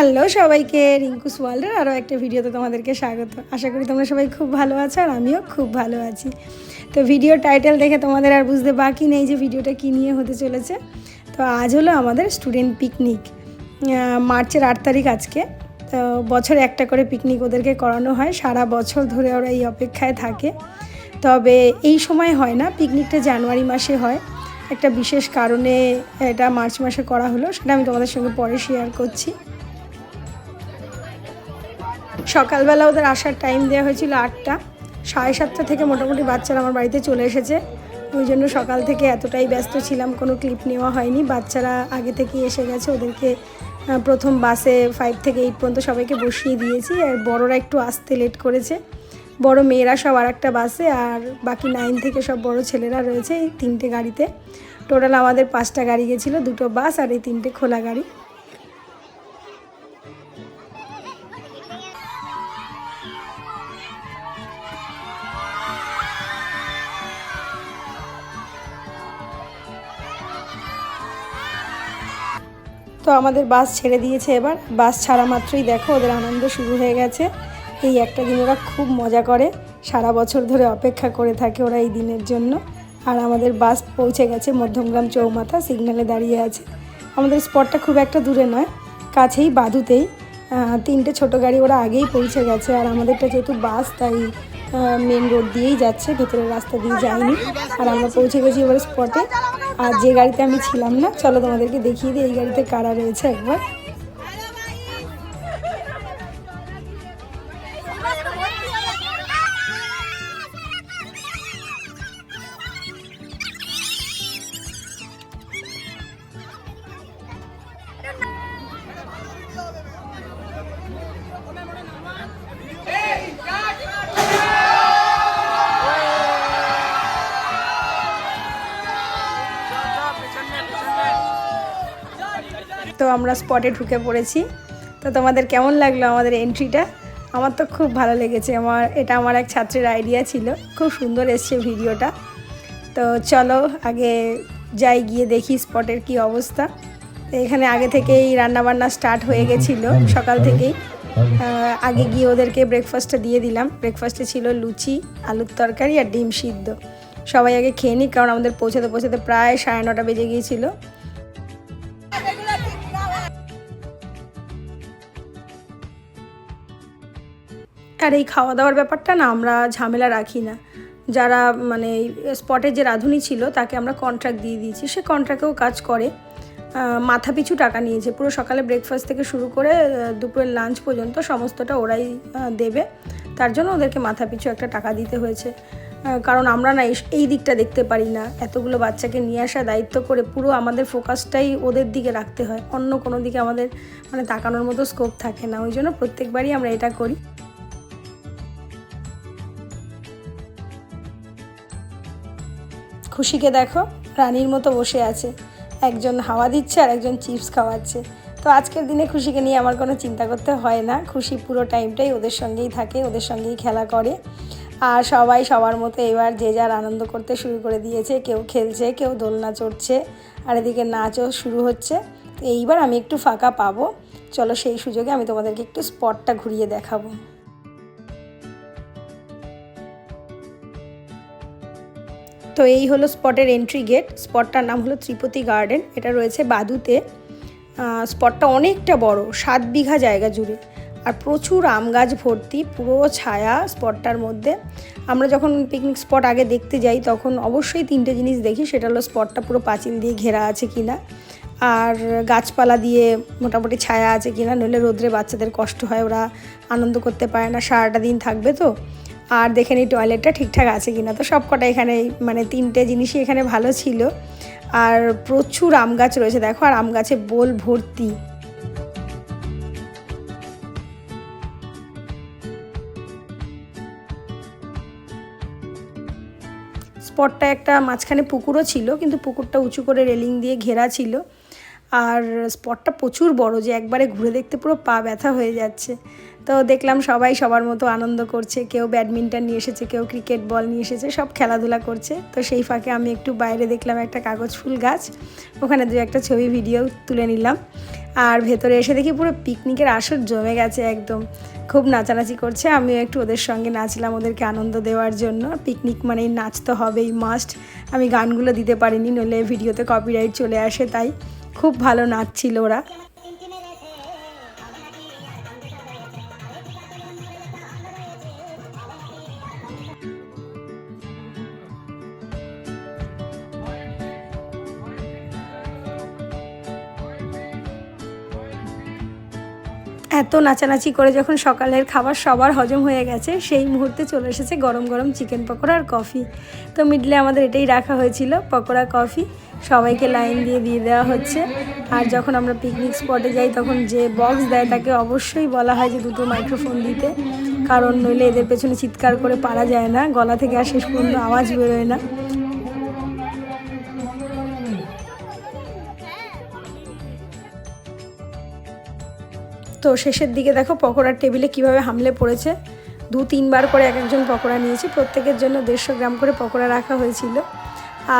Hello সবাইকে, রিঙ্কুস ওয়ার্ল্ডের আরও একটা ভিডিওতে তোমাদেরকে স্বাগত। আশা করি তোমরা সবাই খুব ভালো আছো আর আমিও খুব ভালো আছি। তো ভিডিও টাইটেল দেখে তোমাদের আর বুঝতে বাকি নেই যে ভিডিওটা কী নিয়ে হতে চলেছে। তো আজ হলো আমাদের স্টুডেন্ট পিকনিক, মার্চের 8 তারিখ আজকে। তো বছরে একটা করে পিকনিক ওদেরকে করানো হয়, সারা বছর ধরে ওরা এই অপেক্ষায় থাকে। তবে এই সময় হয় না, পিকনিকটা জানুয়ারি মাসে হয়। একটা বিশেষ কারণে এটা মার্চ মাসে করা হলো, সেটা আমি তোমাদের সঙ্গে পরে শেয়ার করছি। সকালবেলা ওদের আসার টাইম দেওয়া হয়েছিল 8টা, 7:30 থেকে মোটামুটি বাচ্চারা আমার বাড়িতে চলে এসেছে। ওই জন্য সকাল থেকে এতটাই ব্যস্ত ছিলাম, কোনো ক্লিপ নেওয়া হয়নি। বাচ্চারা আগে থেকেই এসে গেছে, ওদেরকে প্রথম বাসে 5 থেকে 8 পর্যন্ত সবাইকে বসিয়ে দিয়েছি। আর বড়রা একটু আসতে লেট করেছে, বড় মেয়েরা সব আর একটা বাসে, আর বাকি 9 থেকে সব বড় ছেলেরা রয়েছে এই 3টে গাড়িতে। টোটাল আমাদের 5টা গাড়ি গেছিলো, 2টো বাস আর এই 3টে খোলা গাড়ি। তো আমাদের বাস ছেড়ে দিয়েছে। এবার বাস ছাড়া মাত্রই দেখো ওদের আনন্দ শুরু হয়ে গেছে। এই একটা দিন ওরা খুব মজা করে, সারা বছর ধরে অপেক্ষা করে থাকে ওরা এই দিনের জন্য। আর আমাদের বাস পৌঁছে গেছে মধ্যমগ্রাম চৌমাথা, সিগন্যালে দাঁড়িয়ে আছে। আমাদের স্পটটা খুব একটা দূরে নয়, কাছেই, বাদুতেই। 3টে ছোটো গাড়ি ওরা আগেই পৌঁছে গেছে। আর আমাদেরটা যেহেতু বাস, তাই মেন রোড দিয়েই যাচ্ছে, ভেতরের রাস্তা দিয়ে যায়নি। আর আমরা পৌঁছে গেছি এবার স্পটে। আর যে গাড়িতে আমি ছিলাম না, চলো তোমাদেরকে দেখিয়ে দিই এই গাড়িতে কারা রয়েছে একবার। তো আমরা স্পটে ঢুকে পড়েছি। তো তোমাদের কেমন লাগলো আমাদের এন্ট্রিটা? আমার তো খুব ভালো লেগেছে। এটা আমার এক ছাত্রের আইডিয়া ছিল, খুব সুন্দর এসছে ভিডিওটা। তো চলো আগে যাই, গিয়ে দেখি স্পটের কি অবস্থা। তো এখানে আগে থেকেই রান্নাবান্না স্টার্ট হয়ে গেছিলো সকাল থেকেই। আগে গিয়ে ওদেরকে ব্রেকফাস্টটা দিয়ে দিলাম। ব্রেকফাস্টে ছিল লুচি, আলুর তরকারি আর ডিম সিদ্ধ। সবাই আগে খেয়ে নিই, কারণ আমাদের পৌঁছাতে পৌঁছাতে প্রায় 9:30 বেজে গিয়েছিলো। আর এই খাওয়া দাওয়ার ব্যাপারটা না আমরা ঝামেলা রাখি না। যারা মানে স্পটে যে রাঁধুনি ছিল তাকে আমরা কন্ট্রাক্ট দিয়ে দিয়েছি, সে কন্ট্রাক্টেও কাজ করে। মাথা পিছু টাকা নিয়েছে, পুরো সকালে ব্রেকফাস্ট থেকে শুরু করে দুপুরের লাঞ্চ পর্যন্ত সমস্তটা ওরাই দেবে। তার জন্য ওদেরকে মাথা পিছু একটা টাকা দিতে হয়েছে। কারণ আমরা না এই দিকটা দেখতে পারি না, এতগুলো বাচ্চাকে নিয়ে আসা দায়িত্ব করে পুরো আমাদের ফোকাসটাই ওদের দিকে রাখতে হয়, অন্য কোনো দিকে আমাদের মানে তাকানোর মতো স্কোপ থাকে না। ওই জন্য প্রত্যেকবারই আমরা এটা করি। খুশিকে দেখো, রানীর মতো বসে আছে, একজন হাওয়া দিচ্ছে আর একজন চিপস খাওয়াচ্ছে। তো আজকের দিনে খুশিকে নিয়ে আমার কোনো চিন্তা করতে হয় না, খুশি পুরো টাইমটাই ওদের সঙ্গেই থাকে, ওদের সঙ্গেই খেলা করে। আর সবাই সবার মতো এবার যে যার আনন্দ করতে শুরু করে দিয়েছে, কেউ খেলছে, কেউ দোলনা চড়ছে, আর এদিকে নাচও শুরু হচ্ছে। তো এইবার আমি একটু ফাঁকা পাবো, চলো সেই সুযোগে আমি তোমাদেরকে একটু স্পটটা ঘুরিয়ে দেখাবো। তো এই হলো স্পটের এন্ট্রি গেট। স্পটটার নাম হলো ত্রিপতি গার্ডেন, এটা রয়েছে বাদুতে। স্পটটা অনেকটা বড়, 7 বিঘা জায়গা জুড়ে, আর প্রচুর আম গাছ ভর্তি, পুরো ছায়া স্পটটার মধ্যে। আমরা যখন পিকনিক স্পট আগে দেখতে যাই তখন অবশ্যই 3টে জিনিস দেখি, সেটা হলো স্পটটা পুরো পাঁচিল দিয়ে ঘেরা আছে কিনা, আর গাছপালা দিয়ে মোটামুটি ছায়া আছে কিনা, নইলে রোদ্রে বাচ্চাদের কষ্ট হয়, ওরা আনন্দ করতে পারে না, সারাটা দিন থাকবে তো। আর দেখে নিই টয়লেটটা ঠিকঠাক আছে কিনা। তো সব কটা এখানে মানে 3টে জিনিসই এখানে ভালো ছিল। আর প্রচুর আম গাছ রয়েছে দেখো, আর আম গাছে বোল ভর্তি। স্পটটা একটা মাঝখানে পুকুরও ছিল, কিন্তু পুকুরটা উঁচু করে রেলিং দিয়ে ঘেরা ছিল। আর স্পটটা প্রচুর বড়, যে একবারে ঘুরে দেখতে পুরো পা ব্যথা হয়ে যাচ্ছে। তো দেখলাম সবাই সবার মতো আনন্দ করছে, কেউ ব্যাডমিন্টন নিয়ে এসেছে, কেউ ক্রিকেট বল নিয়ে এসেছে, সব খেলাধুলা করছে। তো সেই ফাঁকে আমি একটু বাইরে দেখলাম একটা কাগজ ফুল গাছ, ওখানে দু একটা ছবি ভিডিও তুলে নিলাম। আর ভেতরে এসে দেখি পুরো পিকনিকের আসর জমে গেছে একদম, খুব নাচানাচি করছে। আমিও একটু ওদের সঙ্গে নাচলাম ওদেরকে আনন্দ দেওয়ার জন্য। পিকনিক মানেই নাচ তো হবেই, মাস্ট। আমি গানগুলো দিতে পারিনি, নইলে ভিডিওতে কপিরাইট চলে আসে, তাই খুব ভালো নাচছিল ওরা। এত নাচানাচি করে যখন সকালের খাবার সবার হজম হয়ে গেছে, সেই মুহূর্তে চলে এসেছে গরম গরম চিকেন পকোড়া আর কফি। তো মিডলে আমাদের এটাই রাখা হয়েছিল, পকোড়া কফি, সবাইকে লাইন দিয়ে দেওয়া হচ্ছে। আর যখন আমরা পিকনিক স্পটে যাই তখন যে বক্স দেয় তাকে অবশ্যই বলা হয় যে দুটো মাইক্রোফোন দিতে, কারণ নইলে এদের পেছনে চিৎকার করে পারা যায় না, গলা থেকে আর শেষ পর্যন্ত আওয়াজ বেরোয় না। তো শেষের দিকে দেখো পকোড়ার টেবিলে কিভাবে হামলে পড়েছে, 2-3 বার করে এক একজন পকোড়া নিয়েছে, প্রত্যেকের জন্য 150 গ্রাম করে পকোড়া রাখা হয়েছিল।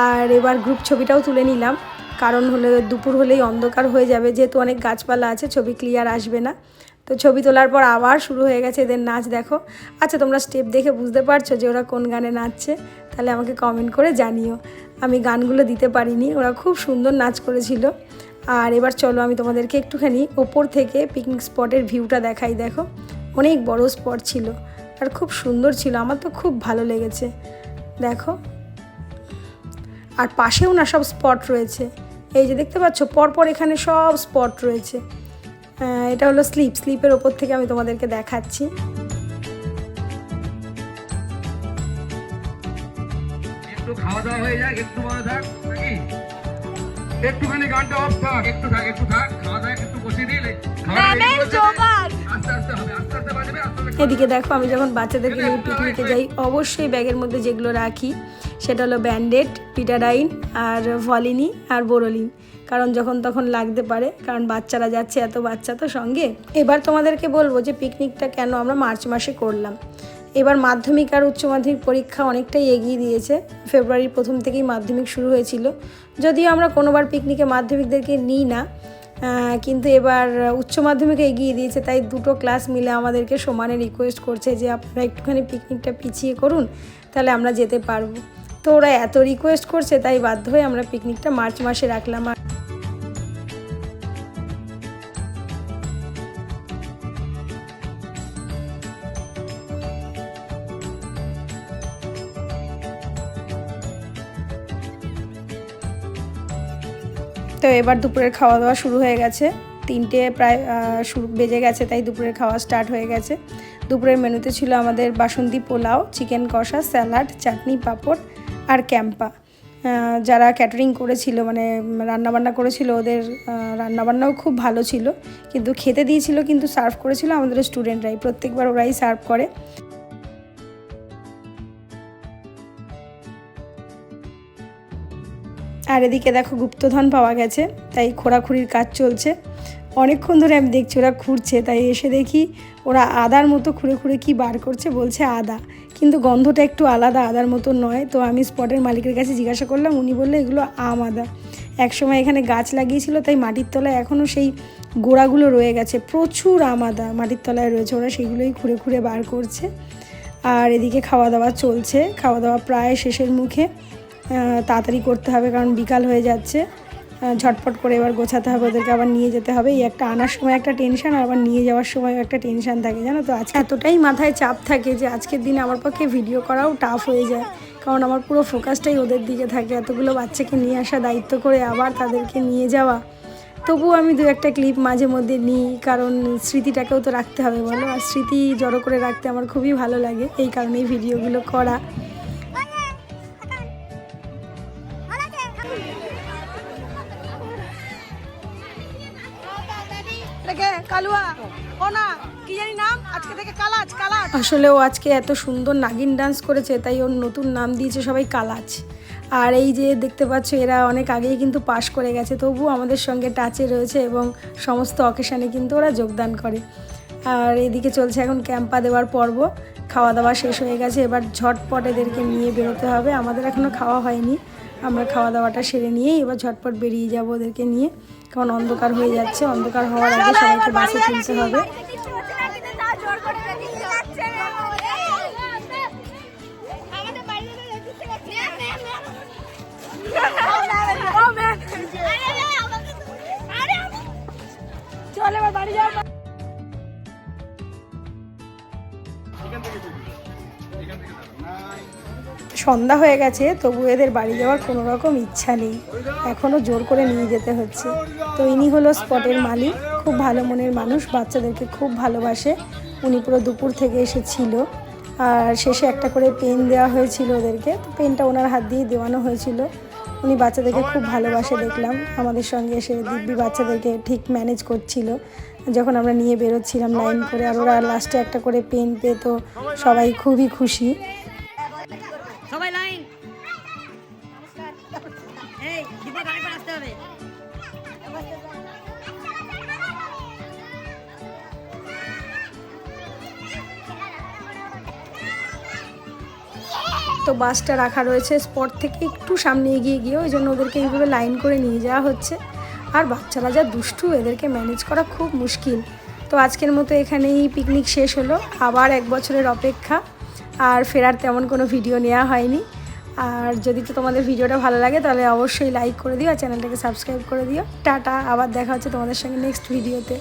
আর এবার গ্রুপ ছবিটাও তুলে নিলাম, কারণ হলে দুপুর হলেই অন্ধকার হয়ে যাবে, যেহেতু অনেক গাছপালা আছে, ছবি ক্লিয়ার আসবে না। তো ছবি তোলার পর আবার শুরু হয়ে গেছে এদের নাচ। দেখো, আচ্ছা তোমরা স্টেপ দেখে বুঝতে পারছো যে ওরা কোন গানে নাচছে? তাহলে আমাকে কমেন্ট করে জানিও। আমি গানগুলো দিতে পারিনি, ওরা খুব সুন্দর নাচ করেছিল। আর এবার চলো আমি তোমাদেরকে একটুখানি ওপর থেকে পিকনিক স্পটের ভিউটা দেখাই। দেখো, অনেক বড় স্পট ছিল আর খুব সুন্দর ছিল, আমার তো খুব ভালো লেগেছে। দেখো, আর পাশেও না সব স্পট রয়েছে, এই যে দেখতে পাচ্ছ পরপর এখানে সব স্পট রয়েছে। এটা হলো স্লিপের ওপর থেকে আমি তোমাদেরকে দেখাচ্ছি। একটু খাওয়া দাওয়া হয়ে যাক, একটু মনে থাক নাকি, একটুখানি গানটা অফ থাক, একটু থাক খাওয়া দাওয়া একটু বসিয়ে দিলে আস্তে আস্তে হবে, আস্তে আস্তে বাজবে, আস্তে আস্তে। এদিকে দেখো, আমি যখন বাচ্চাদেরকে নিয়ে পিকনিকে যাই অবশ্যই ব্যাগের মধ্যে যেগুলো রাখি সেটা হলো ব্যান্ডেড, পিটাডাইন আর ভলিনি আর বোরোলিন, কারণ যখন তখন লাগতে পারে, কারণ বাচ্চারা যাচ্ছে, এত বাচ্চা তো সঙ্গে। এবার তোমাদেরকে বলবো যে পিকনিকটা কেন আমরা মার্চ মাসে করলাম। এবার মাধ্যমিক আর উচ্চ মাধ্যমিক পরীক্ষা অনেকটাই এগিয়ে দিয়েছে, ফেব্রুয়ারির প্রথম থেকেই মাধ্যমিক শুরু হয়েছিল। যদিও আমরা কোনোবার পিকনিকে মাধ্যমিকদেরকে নিই না, কিন্তু এবার উচ্চ মাধ্যমিকে এগিয়ে দিয়েছে, তাই দুটো ক্লাস মিলে আমাদেরকে সমানে রিকোয়েস্ট করছে যে আপনারা একটুখানি পিকনিকটা পিছিয়ে করুন, তাহলে আমরা যেতে পারবো। তো ওরা এত রিকোয়েস্ট করছে, তাই বাধ্য হয়ে আমরা পিকনিকটা মার্চ মাসে রাখলাম। তো এবার দুপুরের খাওয়া দাওয়া শুরু হয়ে গেছে, 3টে প্রায় বেজে গেছে, তাই দুপুরের খাওয়া স্টার্ট হয়ে গেছে। দুপুরের মেনুতে ছিল আমাদের বাসন্তী পোলাও, চিকেন কষা, স্যালাড, চাটনি, পাঁপড় আর ক্যাম্পা। যারা ক্যাটারিং করেছিল, মানে রান্নাবান্না করেছিল, ওদের রান্নাবান্নাও খুব ভালো ছিল, কিন্তু খেতে দিয়েছিল, কিন্তু সার্ভ করেছিল আমাদের স্টুডেন্টরাই, প্রত্যেকবার ওরাই সার্ভ করে। আর এদিকে দেখো গুপ্তধন পাওয়া গেছে, তাই খোঁড়াখুড়ির কাজ চলছে। অনেকক্ষণ ধরে আমি দেখছি ওরা খুঁড়ছে, তাই এসে দেখি ওরা আদার মতো খুঁড়ে খুঁড়ে কি বার করছে, বলছে আদা, কিন্তু গন্ধটা একটু আলাদা, আদার মতো নয়। তো আমি স্পটের মালিকের কাছে জিজ্ঞাসা করলাম, উনি বললে এগুলো আম আদা। একসময় এখানে গাছ লাগিয়েছিল, তাই মাটির তলায় এখনও সেই গোড়াগুলো রয়ে গেছে, প্রচুর আম আদা মাটির তলায় রয়েছে, ওরা সেগুলোই খুঁড়ে খুঁড়ে বার করছে। আর এদিকে খাওয়া দাওয়া চলছে, খাওয়া দাওয়া প্রায় শেষের মুখে। তাড়াতাড়ি করতে হবে, কারণ বিকাল হয়ে যাচ্ছে, ঝটপট করে এবার গোছাতে হবে, ওদেরকে আবার নিয়ে যেতে হবে। এই একটা আনার সময় একটা টেনশন, আর আবার নিয়ে যাওয়ার সময়ও একটা টেনশন থাকে, জানো তো। আজকে এতটাই মাথায় চাপ থাকে যে আজকের দিনে আমার পক্ষে ভিডিও করাও টাফ হয়ে যায়, কারণ আমার পুরো ফোকাসটাই ওদের দিকে থাকে। এতগুলো বাচ্চাকে নিয়ে আসা, দায়িত্ব করে আবার তাদেরকে নিয়ে যাওয়া। তবুও আমি দু একটা ক্লিপ মাঝে মধ্যে নিই, কারণ স্মৃতিটাকেও তো রাখতে হবে বলো, আর স্মৃতি জড়ো করে রাখতে আমার খুবই ভালো লাগে, এই কারণেই ভিডিওগুলো করা। আসলে ও আজকে এত সুন্দর নাগিন ডান্স করেছে, তাই ওর নতুন নাম দিয়েছে সবাই কালাচ। আর এই যে দেখতে পাচ্ছ, এরা অনেক আগেই কিন্তু পাশ করে গেছে, তবুও আমাদের সঙ্গে টাচে রয়েছে এবং সমস্ত অকেশানে কিন্তু ওরা যোগদান করে। আর এদিকে চলছে এখন ক্যাম্পা দেওয়ার পর্ব। খাওয়া দাওয়া শেষ হয়ে গেছে, এবার ঝটপট এদেরকে নিয়ে বেরোতে হবে। আমাদের এখনও খাওয়া হয়নি, আমরা খাওয়া দাওয়াটা সেরে নিয়েই এবার ঝটপট বেরিয়ে যাবো ওদেরকে নিয়ে, কারণ অন্ধকার হয়ে যাচ্ছে। অন্ধকার হওয়ার আগে সবাইকে বাসে তুলতে হবে। সন্ধ্যা হয়ে গেছে, তবু এদের বাড়ি যাওয়ার কোনো রকম ইচ্ছা নেই, এখনও জোর করে নিয়ে যেতে হচ্ছে। তো ইনি হলো স্পটের মালিক, খুব ভালো মনের মানুষ, বাচ্চাদেরকে খুব ভালোবাসে। উনি পুরো দুপুর থেকে এসেছিল, আর শেষে একটা করে পেন দেওয়া হয়েছিল ওদেরকে, তো পেনটা ওনার হাত দিয়ে দেওয়ানো হয়েছিল। উনি বাচ্চাদেরকে খুব ভালোবাসে দেখলাম, আমাদের সঙ্গে এসে দিব্যি বাচ্চাদেরকে ঠিক ম্যানেজ করছিল যখন আমরা নিয়ে বেরোচ্ছিলাম লাইন করে। আর ওরা লাস্টে একটা করে পেন পেয়ে তো সবাই খুবই খুশি। সবাই লাইন, এই দিদি গাড়ি করে আসতে হবে। তো বাসটা রাখা রয়েছে স্পট থেকে একটু সামনে এগিয়ে গিয়ে, ওই জন্য ওদেরকে এইভাবে লাইন করে নিয়ে যাওয়া হচ্ছে। আর বাচ্চারা যা দুষ্টু, এদেরকে ম্যানেজ করা খুব মুশকিল। তো আজকের মতো এখানেই পিকনিক শেষ হলো, আবার 1 বছরের অপেক্ষা। আর ফেরার তেমন কোনো ভিডিও নেওয়া হয়নি। আর যদি তো তোমাদের ভিডিওটা ভালো লাগে তাহলে অবশ্যই লাইক করে দিও আর চ্যানেলটাকে সাবস্ক্রাইব করে দিও। টাটা, আবার দেখা হচ্ছে তোমাদের সঙ্গে নেক্সট ভিডিওতে।